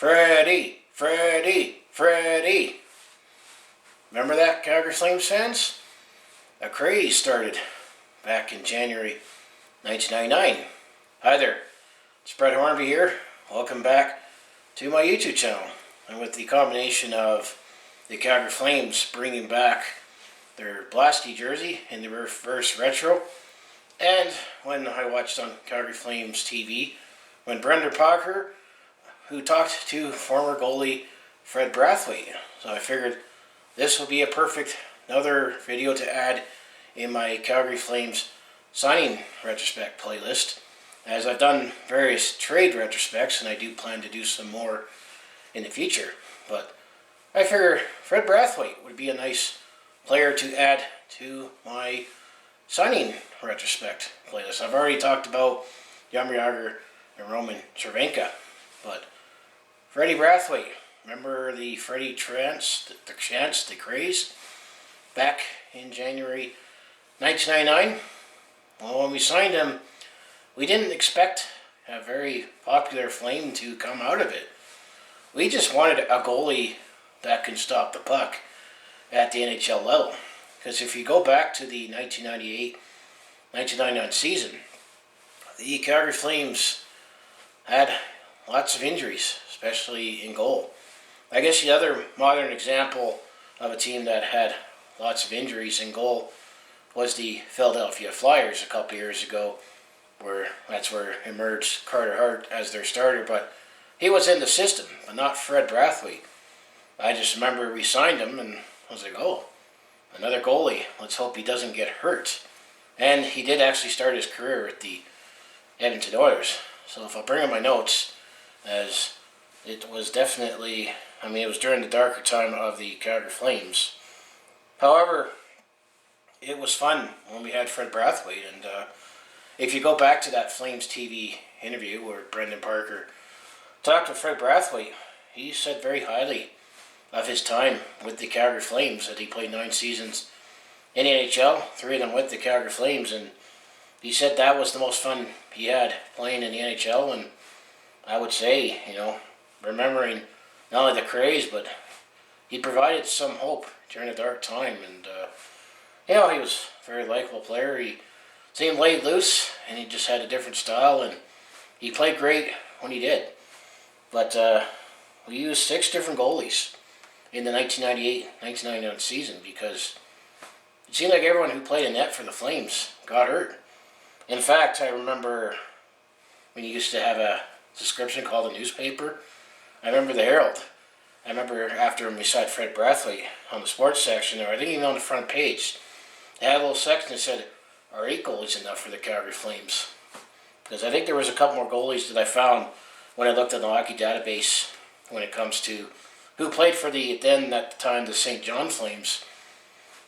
Freddie. Remember that, Calgary Flames fans? A craze started back in January 1999. Hi there, it's Brett Hornby here. Welcome back to my YouTube channel. And with the combination of the Calgary Flames bringing back their Blasty jersey in the reverse retro, and when I watched on Calgary Flames TV, when Brendan Parker, who talked to former goalie Fred Brathwaite. So I figured this will be a perfect another video to add in my Calgary Flames signing retrospect playlist, as I've done various trade retrospects and I do plan to do some more in the future. But I figure Fred Brathwaite would be a nice player to add to my signing retrospect playlist. I've already talked about Jaromir Jagr and Roman Cervenka, but Freddie Brathwaite, remember the Freddie the Craze, back in January 1999? Well, when we signed him, we didn't expect a very popular Flame to come out of it. We just wanted a goalie that can stop the puck at the NHL level. Because if you go back to the 1998-1999 season, the Calgary Flames had lots of injuries, especially in goal. I guess the other modern example of a team that had lots of injuries in goal was the Philadelphia Flyers a couple years ago, where that's where emerged Carter Hart as their starter, but he was in the system, but not Fred Brathwaite. I just remember we signed him and I was like, oh, another goalie. Let's hope he doesn't get hurt. And he did actually start his career at the Edmonton Oilers. So if I bring up my notes, as it was definitely, it was during the darker time of the Calgary Flames. However, it was fun when we had Fred Brathwaite, and if you go back to that Flames TV interview where Brendan Parker talked to Fred Brathwaite, he said very highly of his time with the Calgary Flames, that he played 9 seasons in the NHL, 3 of them with the Calgary Flames, and he said that was the most fun he had playing in the NHL. And I would say, remembering not only the Craze, but he provided some hope during a dark time. And, he was a very likable player. He seemed laid loose, and he just had a different style, and he played great when he did. But we used 6 different goalies in the 1998-1999 season, because it seemed like everyone who played in net for the Flames got hurt. In fact, I remember when you used to have a description called a newspaper. I remember the Herald. I remember after we signed Fred Brathwaite on the sports section, or I think even on the front page, they had a little section that said, "Are 8 goalies enough for the Calgary Flames?" Because I think there was a couple more goalies that I found when I looked at the hockey database when it comes to who played for the St. John Flames.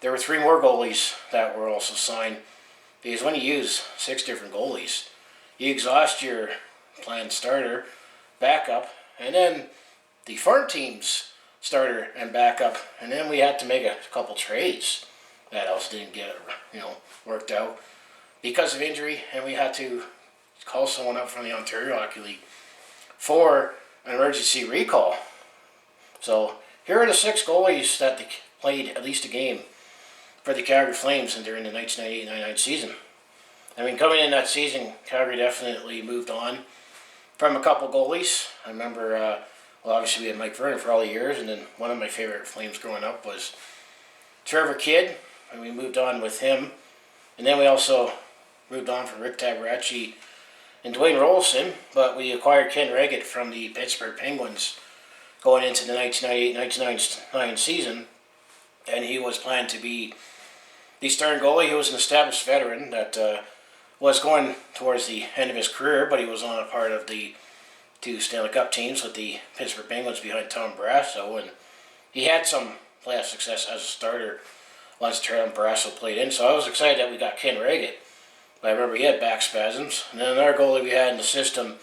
There were 3 more goalies that were also signed, because when you use 6 different goalies, you exhaust your planned starter, backup, and then the farm team's starter and backup, and then we had to make a couple trades that else didn't get worked out because of injury, and we had to call someone up from the Ontario Hockey League for an emergency recall. So here are the 6 goalies that played at least a game for the Calgary Flames and during the 1998-99 season. Coming in that season, Calgary definitely moved on from a couple goalies. I remember, obviously we had Mike Vernon for all the years, and then one of my favorite Flames growing up was Trevor Kidd, and we moved on with him. And then we also moved on from Rick Tabaracci and Dwayne Rolson, but we acquired Ken Wregget from the Pittsburgh Penguins going into the 1998-1999 season, and he was planned to be the starting goalie. He was an established veteran that was going towards the end of his career, but he was on a part of the 2 Stanley Cup teams with the Pittsburgh Penguins behind Tom Barrasso, and he had some playoff success as a starter once Tom Barrasso played in. So I was excited that we got Ken Wregget, but I remember he had back spasms. And then another goalie we had in the system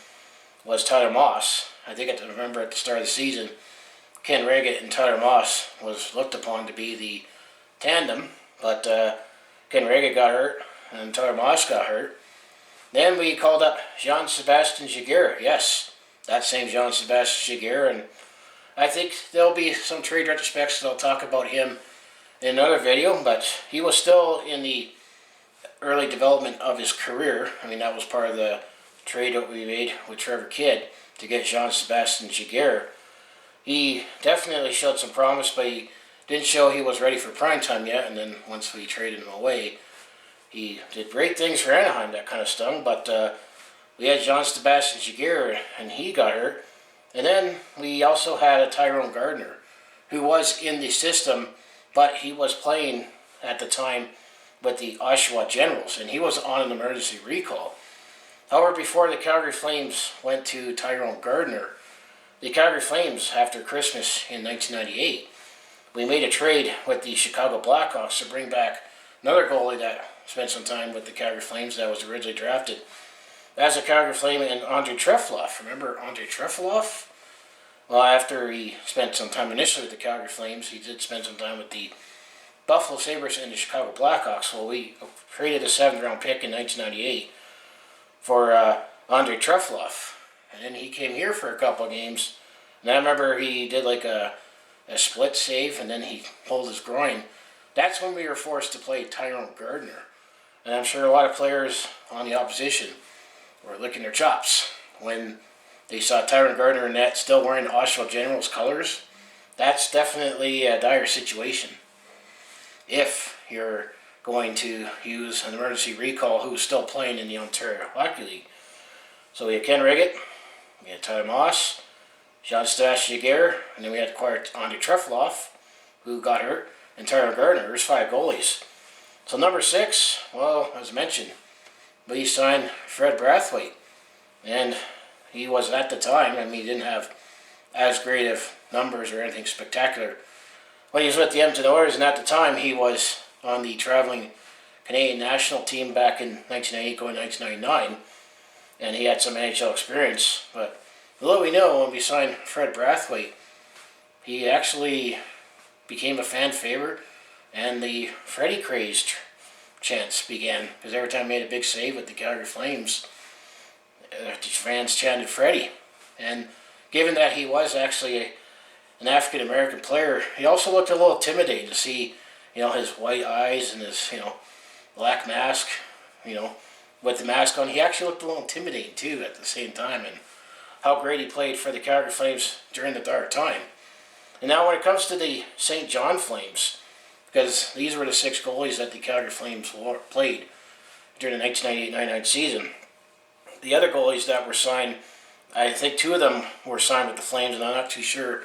was Tyler Moss. I remember at the start of the season, Ken Wregget and Tyler Moss was looked upon to be the tandem, but Ken Wregget got hurt and Tyler Moss got hurt. Then we called up Jean-Sebastien Giguere. Yes, that same Jean-Sebastien Giguere, and I think there'll be some trade retrospects that I'll talk about him in another video, but he was still in the early development of his career. I mean, that was part of the trade that we made with Trevor Kidd to get Jean-Sebastien Giguere. He definitely showed some promise, but he didn't show he was ready for prime time yet, and then once we traded him away, he did great things for Anaheim. That kind of stung, but we had Jean-Sebastien Giguere, and he got hurt. And then we also had a Tyrone Garner, who was in the system, but he was playing at the time with the Oshawa Generals, and he was on an emergency recall. However, before the Calgary Flames went to Tyrone Garner, the Calgary Flames, after Christmas in 1998, we made a trade with the Chicago Blackhawks to bring back another goalie that spent some time with the Calgary Flames that was originally drafted as a Calgary Flame, and Andrei Trefilov. Remember Andrei Trefilov? Well, after he spent some time initially with the Calgary Flames, he did spend some time with the Buffalo Sabres and the Chicago Blackhawks. Well, we traded a 7th round pick in 1998 for Andrei Trefilov. And then he came here for a couple of games. And I remember he did like a split save, and then he pulled his groin. That's when we were forced to play Tyrone Garner. And I'm sure a lot of players on the opposition were licking their chops when they saw Tyrone Garner in net still wearing Oshawa Generals colors. That's definitely a dire situation. If you're going to use an emergency recall who's still playing in the Ontario Hockey League. So we had Ken Wregget, we had Tyler Moss, Jean-Sebastien Giguere, and then we had acquired Andrei Trefilov, who got hurt, and Tyrone Garner. There's 5 goalies. So number 6, well, as mentioned, we signed Fred Brathwaite, and he was at the time, I mean, he didn't have as great of numbers or anything spectacular when he was with the Edmonton Oilers, and at the time he was on the traveling Canadian national team back in 1998 going 1999, and he had some NHL experience. But little we know, when we signed Fred Brathwaite, he actually became a fan favorite, and the Freddie Craze chants began, because every time he made a big save with the Calgary Flames, the fans chanted Freddie. And given that he was actually an African American player, he also looked a little intimidating to see, his white eyes and his, black mask, with the mask on. He actually looked a little intimidating too at the same time, and how great he played for the Calgary Flames during the dark time. And now when it comes to the St. John Flames, because these were the 6 goalies that the Calgary Flames played during the 1998-99 season, the other goalies that were signed, I think 2 of them were signed with the Flames, and I'm not too sure.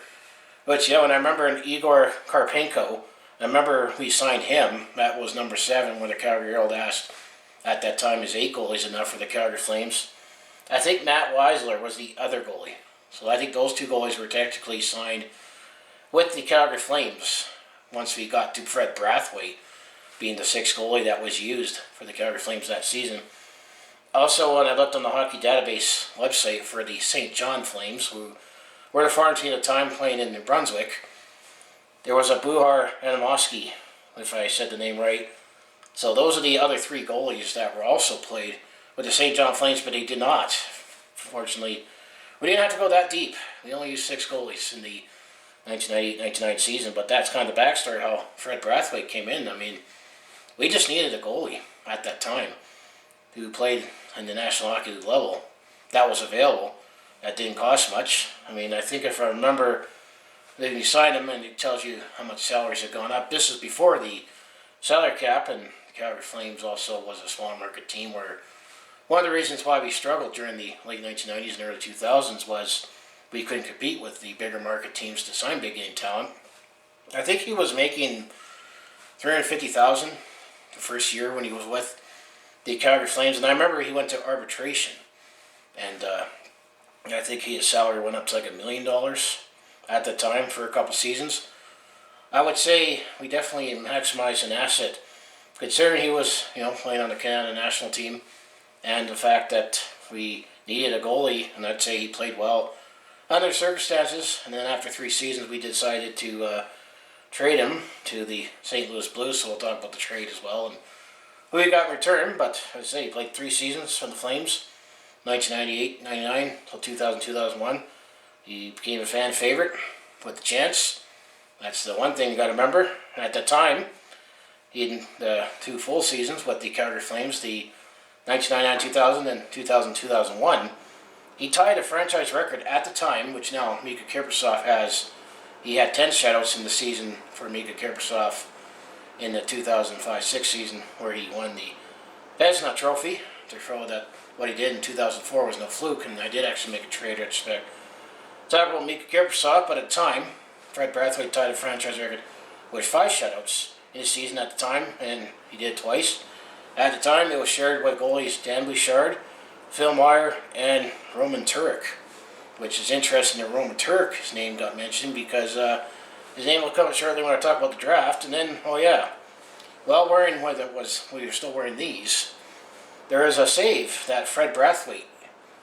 But and I remember Igor Karpenko, I remember we signed him. That was number 7, when the Calgary Herald asked at that time, is 8 goalies enough for the Calgary Flames? I think Matt Wisler was the other goalie. So I think those 2 goalies were technically signed with the Calgary Flames once we got to Fred Brathwaite being the 6th goalie that was used for the Calgary Flames that season. Also, when I looked on the hockey database website for the St. John Flames, who were the farm team at the time playing in New Brunswick, there was a Bujar Amidovski, if I said the name right. So those are the other 3 goalies that were also played with the St. John Flames, but they did not. Fortunately, we didn't have to go that deep. We only used 6 goalies in the 1998-99 season, but that's kind of the backstory how Fred Brathwaite came in. I mean, we just needed a goalie at that time who played in the National Hockey League level that was available, that didn't cost much. I mean, I think if I remember, then you signed him and it tells you how much salaries had gone up. This is before the salary cap, and the Calgary Flames also was a small market team where one of the reasons why we struggled during the late 1990s and early 2000s was we couldn't compete with the bigger market teams to sign big game talent. I think he was making $350,000 the first year when he was with the Calgary Flames, and I remember he went to arbitration, and I think his salary went up to like $1 million at the time for a couple seasons. I would say we definitely maximized an asset, considering he was, playing on the Canada national team, and the fact that we needed a goalie, and I'd say he played well under circumstances. And then after 3 seasons, we decided to trade him to the St. Louis Blues, so we'll talk about the trade as well and who he got in return. But as I say, he played 3 seasons for the Flames, 1998-99 till 2000-2001. He became a fan favorite with the chance. That's the one thing you got to remember. At the time, he had the 2 full seasons with the Calgary Flames, the 1999-2000 and 2000-2001. He tied a franchise record at the time, which now Mika Kiprusoff has. He had 10 shutouts in the season for Mika Kiprusoff in the 2005-06 season, where he won the Vezina Trophy. To show that what he did in 2004 was no fluke, and I did actually make a trade retrospect. Talk about Mika Kiprusoff, but at the time, Fred Brathwaite tied a franchise record with 5 shutouts in his season at the time, and he did twice. At the time, it was shared with goalies Dan Bouchard, Phil Meyer, and Roman Turek, which is interesting that Roman Turek's name got mentioned because his name will come shortly when I talk about the draft. And then, while wearing what it was, we were still wearing these, there is a save that Fred Brathwaite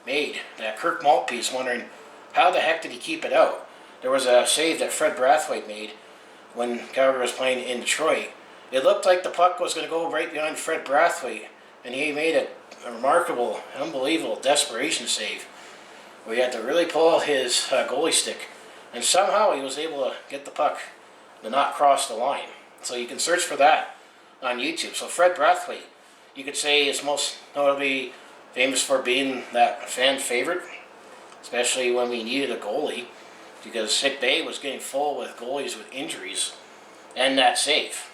made, that Kirk Maltby's wondering how the heck did he keep it out. There was a save that Fred Brathwaite made when Calgary was playing in Detroit. It looked like the puck was going to go right behind Fred Brathwaite, and he made a remarkable, unbelievable desperation save where he had to really pull his goalie stick, and somehow he was able to get the puck to not cross the line. So you can search for that on YouTube. So Fred Brathwaite, you could say, is most notably famous for being that fan favorite, especially when we needed a goalie, because sick bay was getting full with goalies with injuries, and that save.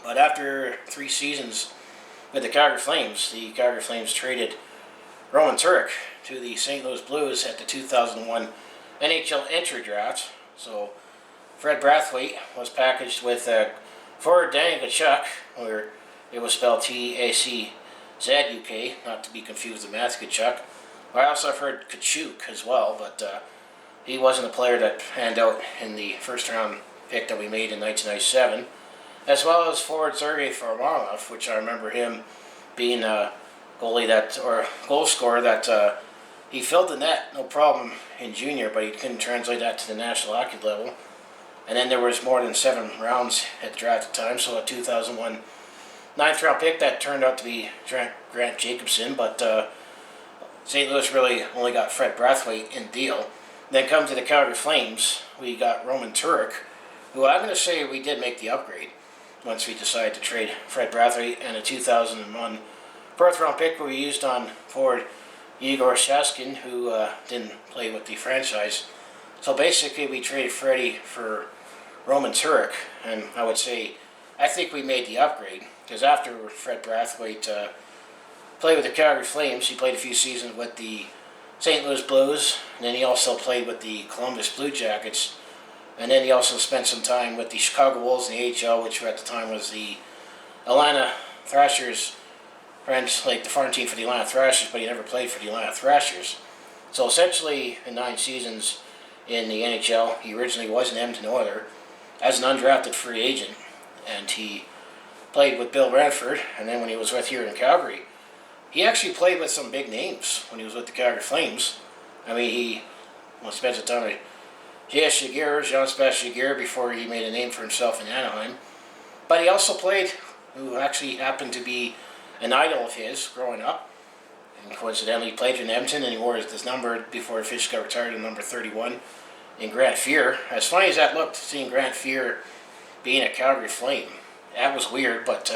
But after 3 seasons with the Calgary Flames traded Roman Turek to the St. Louis Blues at the 2001 NHL entry draft. So Fred Brathwaite was packaged with forward Daniel Tkachuk, where it was spelled T-A-C-Z-U-K, not to be confused with Matthew Tkachuk. I also have heard Tkachuk as well, but he wasn't a player that panned out in the first round pick that we made in 1997. As well as forward Sergei Faramonov, which I remember him being a goalie goal scorer that he filled the net no problem in junior, but he couldn't translate that to the National Hockey level. And then there was more than 7 rounds at the draft at the time, so a 2001 9th round pick that turned out to be Grant Jacobson, but St. Louis really only got Fred Brathwaite in the deal. Then come to the Calgary Flames, we got Roman Turek, who I'm going to say we did make the upgrade once we decided to trade Fred Brathwaite and a 2001 fourth round pick we used on forward Igor Shaskin, who didn't play with the franchise. So basically we traded Freddie for Roman Turek, and I think we made the upgrade, because after Fred Brathwaite played with the Calgary Flames, he played a few seasons with the St. Louis Blues, and then he also played with the Columbus Blue Jackets. And then he also spent some time with the Chicago Wolves in the AHL, which at the time was the Atlanta Thrashers, friends, like the farm team for the Atlanta Thrashers, but he never played for the Atlanta Thrashers. So essentially, in 9 seasons in the NHL, he originally was an Edmonton Oiler as an undrafted free agent, and he played with Bill Ranford. And then when he was with here in Calgary, he actually played with some big names when he was with the Calgary Flames. I mean, he spent some time with Jean-Sebastien Giguere before he made a name for himself in Anaheim. But he also played, who actually happened to be an idol of his growing up, and coincidentally he played in Edmonton, and he wore this number before he officially got retired, in number 31, in Grant Fuhr. As funny as that looked, seeing Grant Fuhr being a Calgary Flame, that was weird, but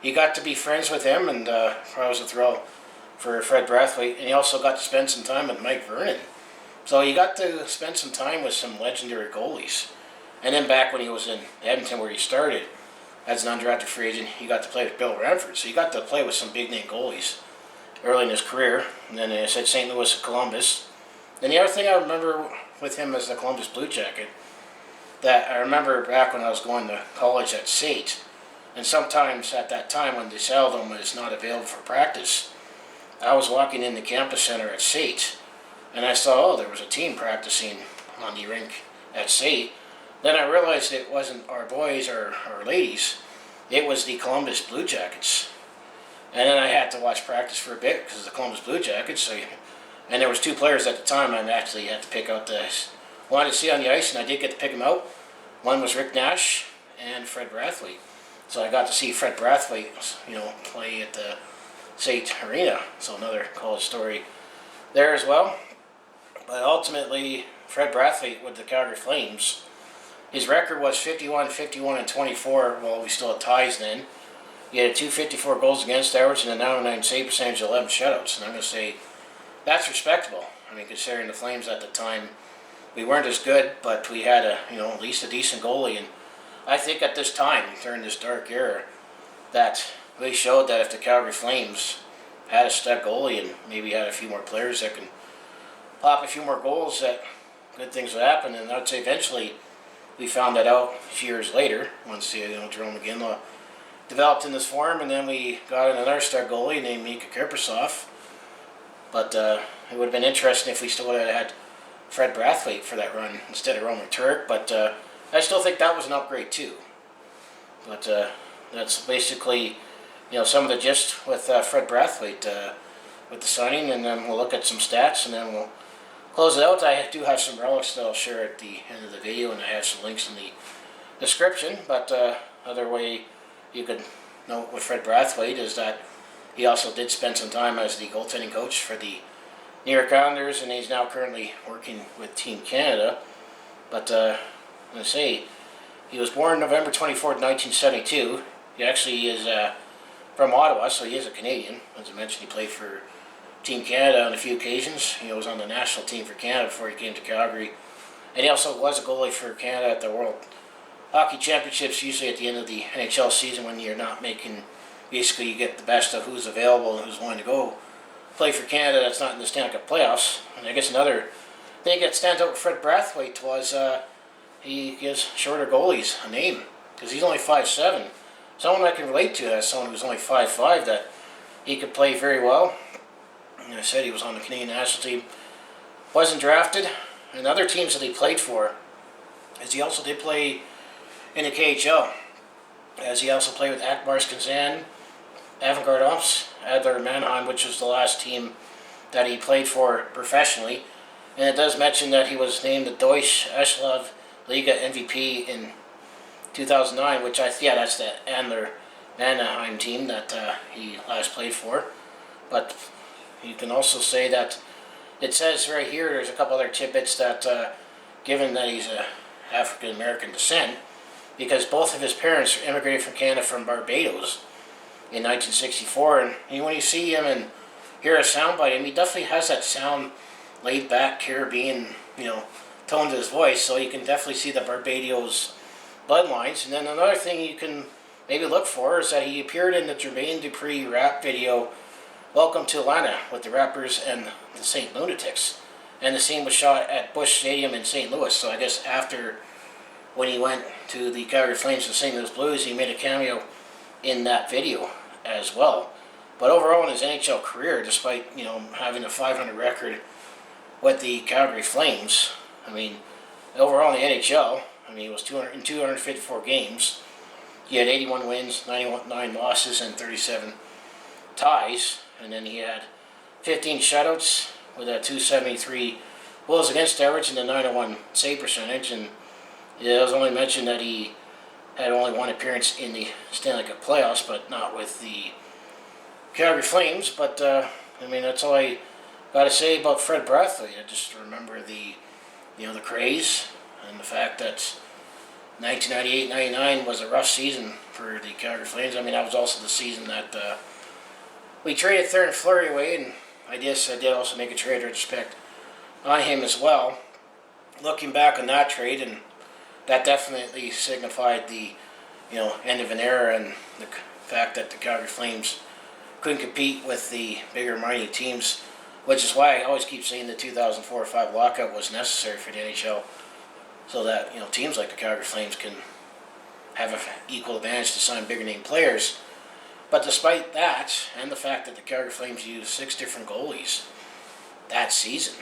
he got to be friends with him, and probably was a thrill for Fred Brathwaite, and he also got to spend some time with Mike Vernon. So he got to spend some time with some legendary goalies. And then back when he was in Edmonton, where he started as an undrafted free agent, he got to play with Bill Ranford. So he got to play with some big-name goalies early in his career. And then I said St. Louis and Columbus. And the other thing I remember with him as the Columbus Blue Jacket, that I remember back when I was going to college at SAIT, and sometimes at that time when the Saddledome was not available for practice, I was walking in the campus center at SAIT, and I saw, there was a team practicing on the rink at SAIT. Then I realized it wasn't our boys or our ladies, it was the Columbus Blue Jackets. And then I had to watch practice for a bit because of the Columbus Blue Jackets. And there was 2 players at the time I actually had to pick out wanted to see on the ice, and I did get to pick them out. One was Rick Nash and Fred Brathwaite. So I got to see Fred Brathwaite, play at the State Arena. So another college story there as well. But ultimately, Fred Brathwaite with the Calgary Flames, his record was 51, 51, and 24. Well, we still had ties then. He had 254 goals against average and a 909 save percentage, 11 shutouts. And I'm going to say that's respectable. I mean, considering the Flames at the time, we weren't as good, but we had at least a decent goalie. And I think at this time, during this dark era, that really showed that if the Calgary Flames had a stud goalie and maybe had a few more players that can pop a few more goals, that good things would happen. And I'd say eventually we found that out a few years later once Tyrone Garner developed in this form, and then we got another star goalie named Igor Karpenko. But it would have been interesting if we still would have had Fred Brathwaite for that run instead of Roman Turek. But I still think that was an upgrade too. But that's basically some of the gist with Fred Brathwaite with the signing, and then we'll look at some stats, and then we'll close it out. I do have some relics that I'll share at the end of the video, and I have some links in the description. But other way you could note with Fred Brathwaite is that he also did spend some time as the goaltending coach for the New York Islanders, and he's now currently working with Team Canada. But I'm going to say, he was born November 24th, 1972. He actually is from Ottawa, so he is a Canadian. As I mentioned, he played for Team Canada on a few occasions. He was on the national team for Canada before he came to Calgary. And he also was a goalie for Canada at the World Hockey Championships, usually at the end of the NHL season when you're not making, basically you get the best of who's available and who's willing to go play for Canada that's not in the Stanley Cup playoffs. And I guess another thing that stands out with Fred Brathwaite was he gives shorter goalies a name, because he's only 5'7". Someone I can relate to as someone who's only 5'5", that he could play very well. And I said he was on the Canadian national team, wasn't drafted. And other teams that he played for, as he also did play in the KHL, as he also played with Akbars Kazan, Avangard Omsk, Adler Mannheim, which was the last team that he played for professionally. And it does mention that he was named the Deutsche Eishockey Liga MVP in 2009, which that's the Adler Mannheim team that he last played for. But you can also say that it says right here, there's a couple other tidbits that given that he's of African American descent, because both of his parents immigrated from Canada from Barbados in 1964, and when you see him and hear a soundbite, he definitely has that sound, laid back Caribbean, tone to his voice, so you can definitely see the Barbados bloodlines. And then another thing you can maybe look for is that he appeared in the Jermaine Dupri rap video Welcome to Atlanta with the Rappers and the St. Lunatics, and the scene was shot at Busch Stadium in St. Louis. So I guess after, when he went to the Calgary Flames and St. Louis Blues, he made a cameo in that video as well. But overall in his NHL career, despite having a .500 record with the Calgary Flames, overall in the NHL, he was 254 games. He had 81 wins, 9 losses, and 37 ties. And then he had 15 shutouts with a 273 goals against average and a 901 save percentage. And it was only mentioned that he had only one appearance in the Stanley Cup playoffs, but not with the Calgary Flames. But that's all I got to say about Fred Brathwaite. I just remember the Craze, and the fact that 1998-99 was a rough season for the Calgary Flames. That was also the season that we traded Theoren Fleury away, and I did also make a trade retrospect on him as well. Looking back on that trade, and that definitely signified the end of an era, and the fact that the Calgary Flames couldn't compete with the bigger mighty teams, which is why I always keep saying the 2004-05 lockout was necessary for the NHL, so that teams like the Calgary Flames can have an equal advantage to sign bigger name players. But despite that, and the fact that the Calgary Flames used 6 different goalies that season,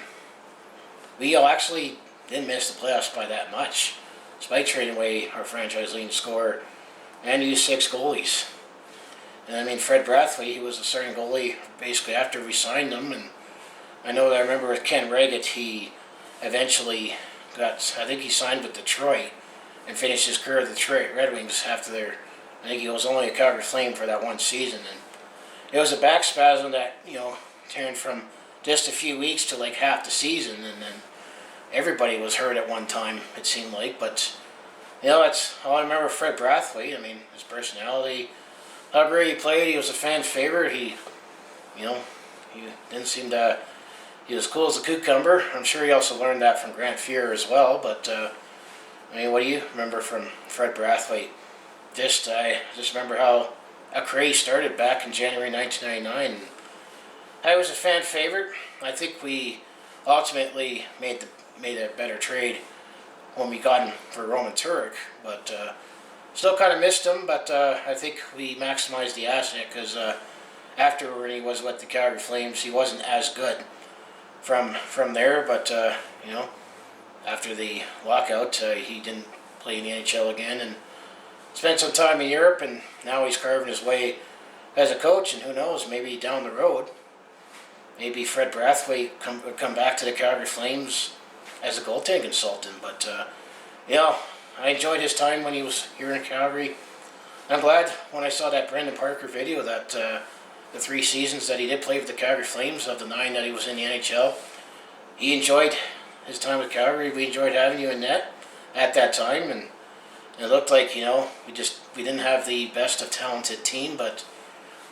we actually didn't miss the playoffs by that much, despite trading away our franchise leading scorer and used 6 goalies. And Fred Brathwaite, he was the starting goalie basically after we signed him. And I remember with Ken Wregget, he eventually he signed with Detroit and finished his career with the Detroit Red Wings after I think he was only a Calgary Flame for that one season. And it was a back spasm that, turned from just a few weeks to like half the season, and then everybody was hurt at one time, it seemed like. But that's all I remember of Fred Brathwaite. I mean, his personality, how great he played. He was a fan favorite. He didn't seem to. He was cool as a cucumber. I'm sure he also learned that from Grant Fuhr as well. But what do you remember from Fred Brathwaite? I just remember how a Craze started back in January 1999. I was a fan favorite. I think we ultimately made a better trade when we got him for Roman Turek, but still kind of missed him. But I think we maximized the asset because after when he was with the Calgary Flames, he wasn't as good from there. But after the lockout, he didn't play in the NHL again and spent some time in Europe. And now he's carving his way as a coach. And who knows, maybe down the road, maybe Fred Brathwaite would come back to the Calgary Flames as a goaltending consultant. But, I enjoyed his time when he was here in Calgary. I'm glad when I saw that Brendan Parker video that the 3 seasons that he did play with the Calgary Flames, of the 9 that he was in the NHL, he enjoyed his time with Calgary. We enjoyed having you in net at that time, and it looked like, we didn't have the best of talented team, but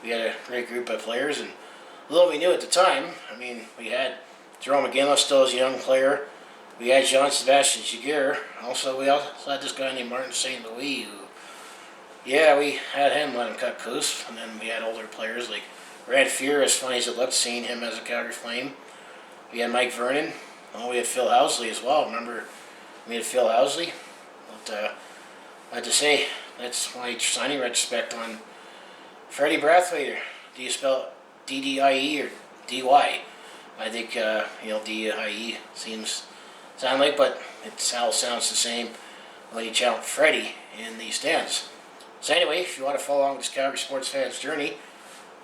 we had a great group of players. And although we knew at the time, we had Tyrone Garner still as a young player. We had Jean-Sebastien Giguere. We also had this guy named Martin St. Louis who, we had him let him cut loose. And then we had older players like Grant Fuhr, as funny as it looked seeing him as a Calgary Flame. We had Mike Vernon. We had Phil Housley as well. Remember, we had Phil Housley. But I have to say, that's my signing retrospect on Freddie Brathwaite. Do you spell D-D-I-E or D-Y? I think, D-I-E sound like, but it all sounds the same when you challenge Freddie in the stands. So anyway, if you want to follow along this Calgary sports fan's journey,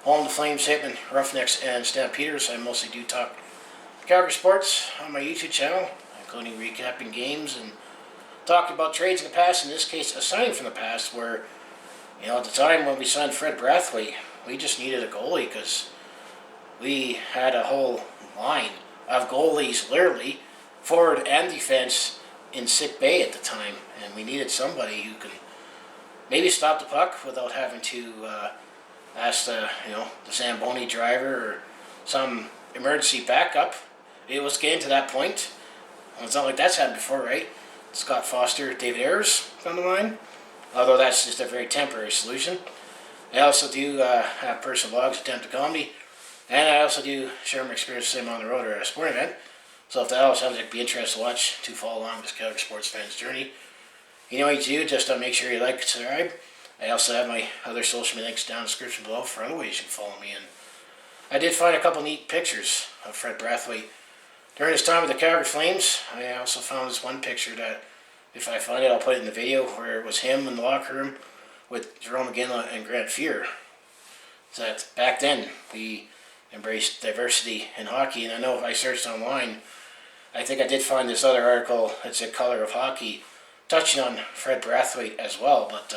home to Flames, Hitmen, Roughnecks, and Stampeders, I mostly do talk Calgary sports on my YouTube channel, including recapping games and talking about trades in the past, in this case a signing from the past where, at the time when we signed Fred Brathwaite, we just needed a goalie because we had a whole line of goalies, literally, forward and defense, in sick bay at the time, and we needed somebody who could maybe stop the puck without having to ask the Zamboni driver or some emergency backup. It was getting to that point. Well, it's not like that's happened before, right? Scott Foster, David Ayers on the line, although that's just a very temporary solution. I also do have personal blogs, attempt to comedy, and I also do share my experience with them on the road or at a sporting event. So if that all sounds like be interested to watch, to follow along this Calgary sports fan's journey, you know what you do, just make sure you like, subscribe. I also have my other social media links down in the description below for other ways you can follow me. And I did find a couple neat pictures of Fred Brathwaite during his time with the Calgary Flames. I also found this one picture that, if I find it, I'll put it in the video, where it was him in the locker room with Tyrone Garner and Grant Fuhr. So that back then we embraced diversity in hockey, and I know if I searched online, I think I did find this other article that said Color of Hockey, touching on Fred Brathwaite as well. But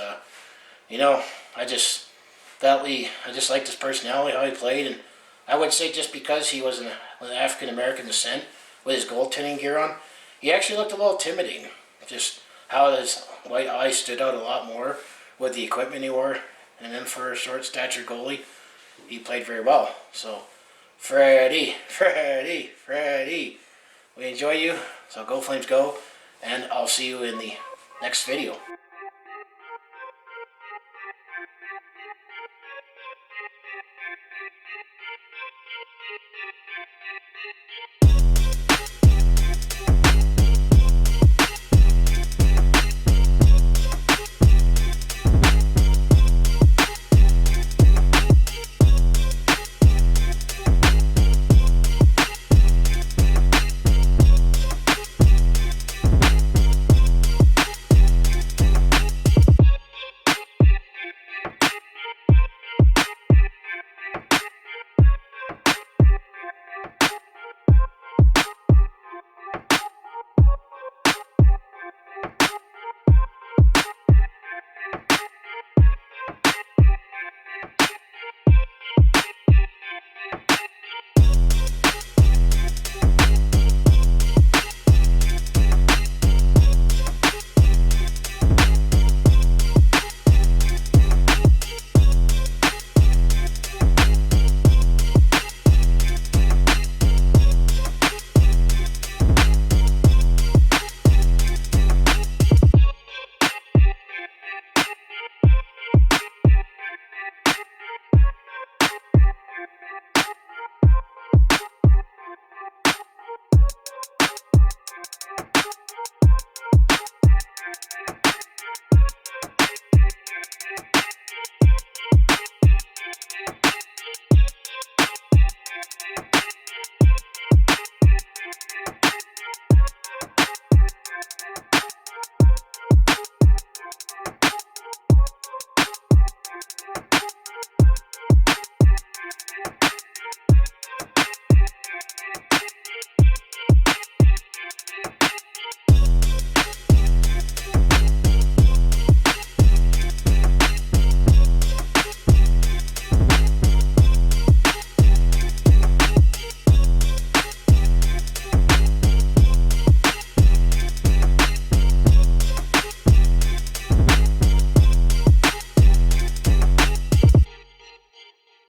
I just liked his personality, how he played, and I would say just because he was an African American descent with his goaltending gear on, he actually looked a little intimidating. Just how his white eyes stood out a lot more with the equipment he wore, and then for a short stature goalie, he played very well. So, Freddie, we enjoy you. So go Flames go, and I'll see you in the next video.